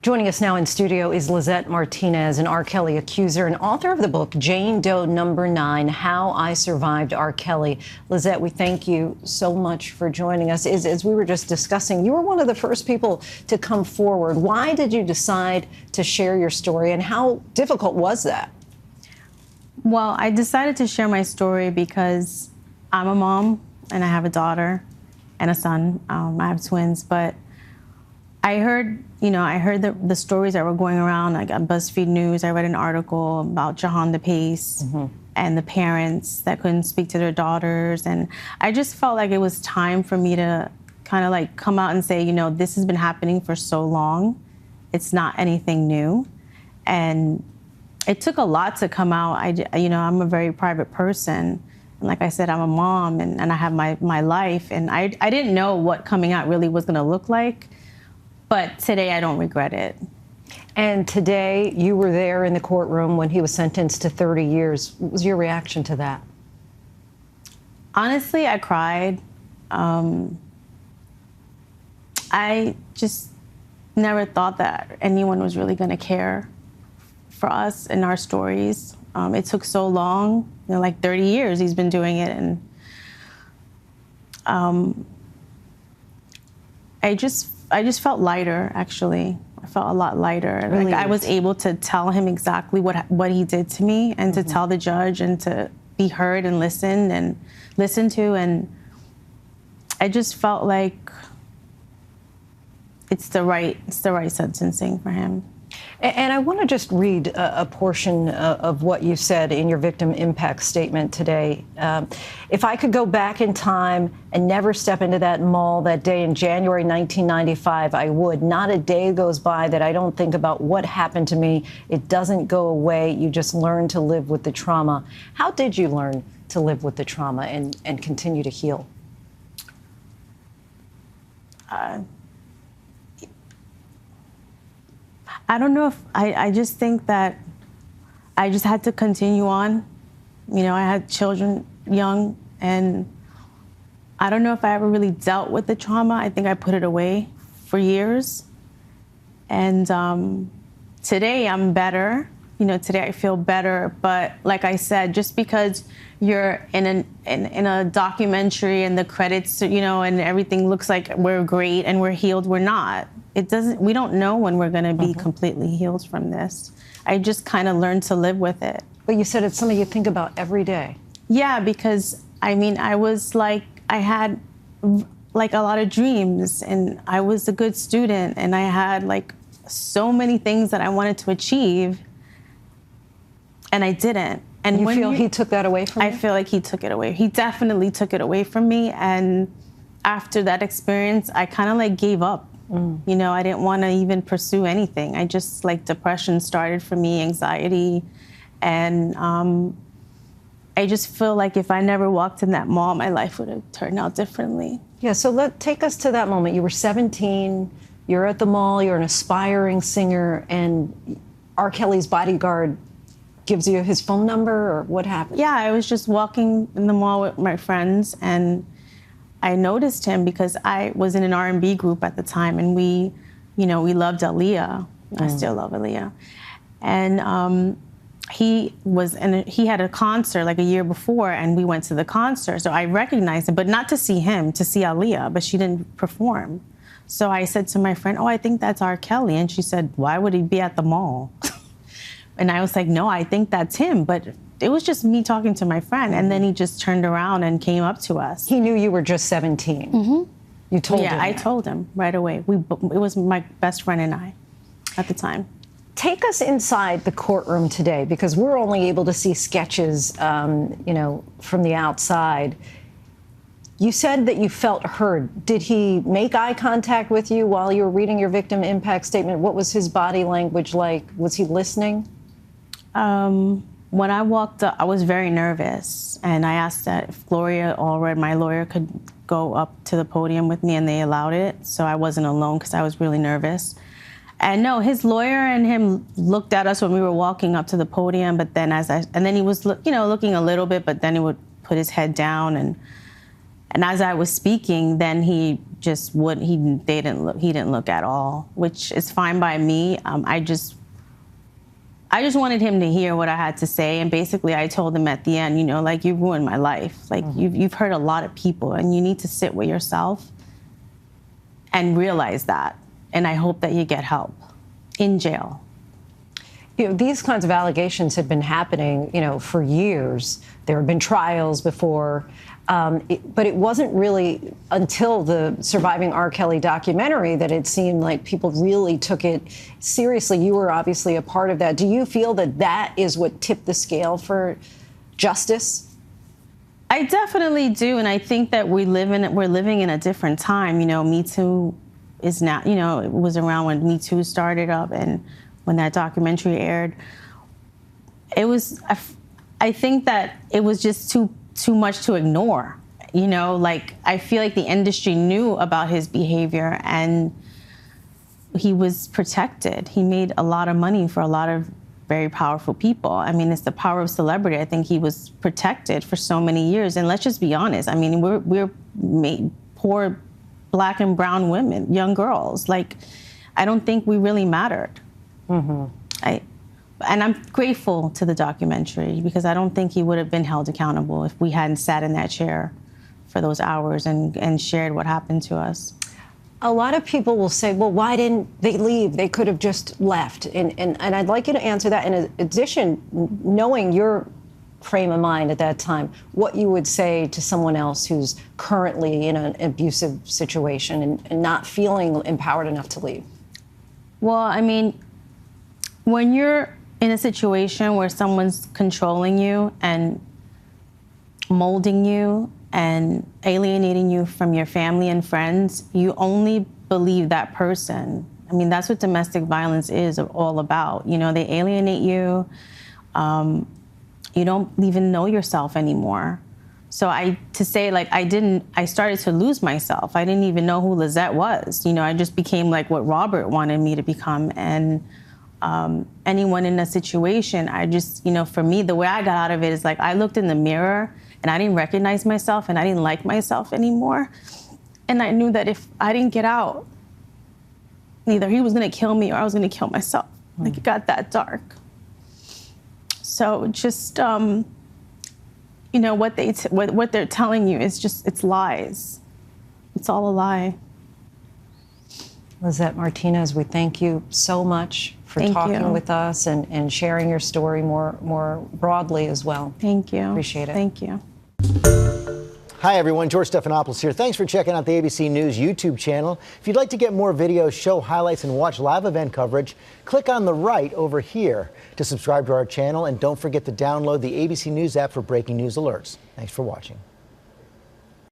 Joining us now in studio is Lizzette Martinez, an R. Kelly accuser and author of the book Jane Doe Number 9, How I Survived R. Kelly. Lizzette, we thank you so much for joining us. As we were just discussing, you were one of the first people to come forward. Why did you decide to share your story, and how difficult was that? Well, I decided to share my story because I'm a mom and I have a daughter and a son. I have twins, but I heard the stories that were going around, like on BuzzFeed News. I read an article about Jahan the Pace and the parents that couldn't speak to their daughters. And I just felt like it was time for me to kind of like come out and say, this has been happening for so long. It's not anything new. And it took a lot to come out. I'm a very private person. And like I said, I'm a mom and I have my life. And I didn't know what coming out really was going to look like. But today, I don't regret it. And today, you were there in the courtroom when he was sentenced to 30 years. What was your reaction to that? Honestly, I cried. I just never thought that anyone was really going to care for us and our stories. It took so long, like 30 years he's been doing it. And I just felt lighter, actually. I felt a lot lighter. Really? Like I was able to tell him exactly what he did to me, and to tell the judge, and to be heard and listened to, and I just felt like it's the right sentencing for him. And I want to just read a portion of what you said in your victim impact statement today. If I could go back in time and never step into that mall that day in January 1995, I would. Not a day goes by that I don't think about what happened to me. It doesn't go away. You just learn to live with the trauma. How did you learn to live with the trauma and continue to heal? I don't know if I just think that I just had to continue on. I had children young, and I don't know if I ever really dealt with the trauma. I think I put it away for years. And today I'm better. Today I feel better. But like I said, just because you're in a documentary and the credits, and everything looks like we're great and we're healed, we're not. We don't know when we're going to be completely healed from this. I just kind of learned to live with it. But you said it's something you think about every day. Yeah, because I was like, I had like a lot of dreams, and I was a good student, and I had like so many things that I wanted to achieve, and I didn't. And you feel he took that away from you? I feel like he took it away. He definitely took it away from me. And after that experience, I kind of like gave up. I didn't want to even pursue anything. I just depression started for me, anxiety. And I just feel like if I never walked in that mall, my life would have turned out differently. Yeah, so take us to that moment. You were 17, you're at the mall, you're an aspiring singer, and R. Kelly's bodyguard gives you his phone number, or what happened? Yeah, I was just walking in the mall with my friends, and I noticed him because I was in an R&B group at the time, and we loved Aaliyah. I still love Aaliyah. And he had a concert like a year before, and we went to the concert. So I recognized him, but not to see him, to see Aaliyah, but she didn't perform. So I said to my friend, I think that's R. Kelly. And she said, why would he be at the mall? And I was like, no, I think that's him. But it was just me talking to my friend. And then he just turned around and came up to us. He knew you were just 17. You told him? Yeah, I told him right away. It was my best friend and I at the time. Take us inside the courtroom today, because we're only able to see sketches, from the outside. You said that you felt heard. Did he make eye contact with you while you were reading your victim impact statement? What was his body language like? Was he listening? When I walked up, I was very nervous, and I asked that if Gloria Allred, my lawyer, could go up to the podium with me, and they allowed it, so I wasn't alone because I was really nervous. And no, his lawyer and him looked at us when we were walking up to the podium, but then then he was looking a little bit, but then he would put his head down, and as I was speaking, then he just he didn't look at all, which is fine by me. I just wanted him to hear what I had to say, and basically I told him at the end, you know, like, you ruined my life. Like, you've hurt a lot of people, and you need to sit with yourself and realize that. And I hope that you get help in jail. You know, these kinds of allegations have been happening, you know, for years. There have been trials before, but it wasn't really until the Surviving R. Kelly documentary that it seemed like people really took it seriously. You were obviously a part of that. Do you feel that that is what tipped the scale for justice? I definitely do, and I think that we're living in a different time. You know, Me Too is now, you know, it was around when Me Too started up, and when that documentary aired, it was, I think that it was just too much to ignore. You know, like, I feel like the industry knew about his behavior, and he was protected. He made a lot of money for a lot of very powerful people. I mean, it's the power of celebrity. I think he was protected for so many years. And let's just be honest. I mean, we're poor Black and brown women, young girls. Like, I don't think we really mattered. And I'm grateful to the documentary, because I don't think he would have been held accountable if we hadn't sat in that chair for those hours and shared what happened to us. A lot of people will say, well, why didn't they leave? They could have just left. And I'd like you to answer that. In addition, knowing your frame of mind at that time, what you would say to someone else who's currently in an abusive situation and not feeling empowered enough to leave. Well, I mean, when you're in a situation where someone's controlling you and molding you and alienating you from your family and friends, you only believe that person. I mean, that's what domestic violence is all about. You know, they alienate you. You don't even know yourself anymore. So I started to lose myself. I didn't even know who Lizzette was. You know, I just became like what Robert wanted me to become. And anyone in a situation, I just, you know, for me, the way I got out of it is like, I looked in the mirror and I didn't recognize myself and I didn't like myself anymore. And I knew that if I didn't get out, either he was gonna kill me or I was gonna kill myself. Like, it got that dark. So just, you know, what they're telling you is just, it's lies. It's all a lie. Lizzette Martinez, we thank you so much for talking with us and sharing your story more broadly as well. Thank you. Appreciate it. Thank you. Hi, everyone. George Stephanopoulos here. Thanks for checking out the ABC News YouTube channel. If you'd like to get more videos, show highlights, and watch live event coverage, click on the right over here to subscribe to our channel. And don't forget to download the ABC News app for breaking news alerts. Thanks for watching.